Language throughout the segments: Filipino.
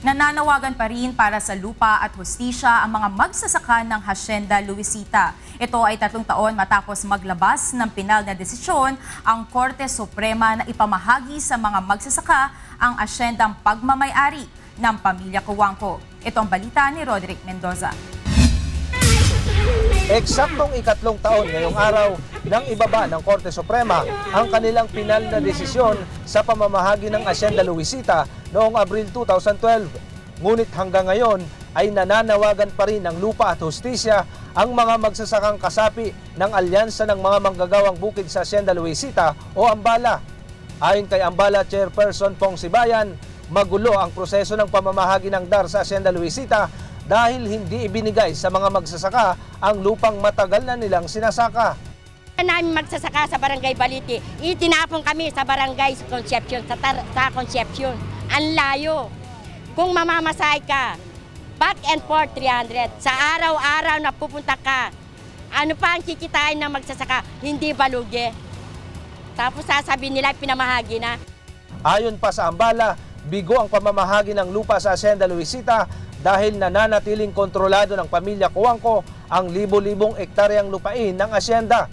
Nananawagan pa rin para sa lupa at hustisya ang mga magsasaka ng Hacienda Luisita. Ito ay 3 taon matapos maglabas ng pinal na desisyon ang Korte Suprema na ipamahagi sa mga magsasaka ang asyendang pagmamay-ari ng pamilya Cuangco. Ito ang balita ni Roderick Mendoza. Eksaktong 3 taon ngayong araw nang ibaba ng Korte Suprema ang kanilang pinal na desisyon sa pamamahagi ng Hacienda Luisita noong Abril 2012. Ngunit hanggang ngayon ay nananawagan pa rin ng lupa at hustisya ang mga magsasakang kasapi ng alyansa ng mga manggagawang bukid sa Hacienda Luisita o Ambala. Ayon kay Ambala Chairperson Pong Sibayan, magulo ang proseso ng pamamahagi ng DAR sa Hacienda Luisita dahil hindi ibinigay sa mga magsasaka ang lupang matagal na nilang sinasaka. Namin magsasaka sa Barangay Baliti, itinapon kami sa Barangay Concepcion, sa Concepcion. Ang layo. Kung mamamasahe ka, back and forth 300. Sa araw-araw na pupunta ka, ano pa ang kikitain ng magsasaka? Hindi balugi. Tapos sasabihin nila pinamahagi na. Ayon pa sa Ambala, bigo ang pamamahagi ng lupa sa Hacienda Luisita dahil nananatiling kontrolado ng pamilya Cuangco ang libo-libong ektaryang lupain ng asyenda.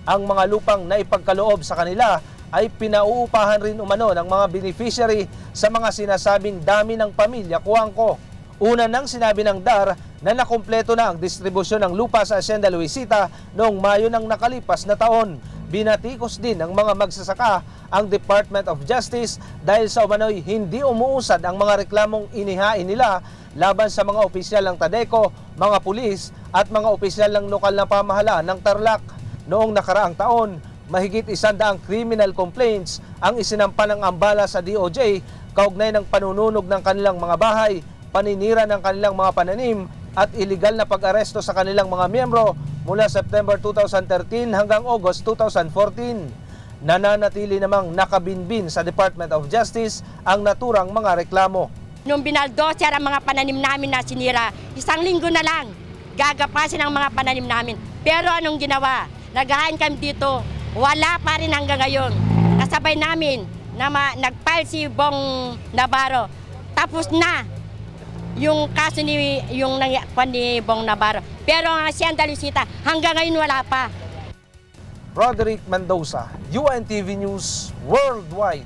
Ang mga lupang naipagkaloob sa kanila ay pinauupahan rin umano ng mga beneficiary sa mga sinasabing dami ng pamilya Cuangco. Una nang sinabi ng DAR na nakumpleto na ang distribusyon ng lupa sa Hacienda Luisita noong Mayo ng nakalipas na taon. Binatikos din ng mga magsasaka ang Department of Justice dahil sa umano'y hindi umuusad ang mga reklamong inihain nila laban sa mga opisyal ng Tadeco, mga pulis at mga opisyal ng lokal na pamahalaan ng Tarlac. Noong nakaraang taon, mahigit 100 criminal complaints ang isinampa ng Ambala sa DOJ kaugnay ng panununog ng kanilang mga bahay, paninira ng kanilang mga pananim at iligal na pag-aresto sa kanilang mga miyembro mula September 2013 hanggang August 2014. Nananatili namang nakabinbin sa Department of Justice ang naturang mga reklamo. Nung binaldoser ang mga pananim namin na sinira, 1 linggo na lang gagapasin ang mga pananim namin. Pero anong ginawa? Naghahain kami dito, wala pa rin hanggang ngayon. Kasabay namin na nag-file si Bong Navarro. Tapos na yung kaso ni Bong Navarro. Pero ang Hacienda Luisita hanggang ngayon wala pa. Roderick Mendoza, UNTV News Worldwide.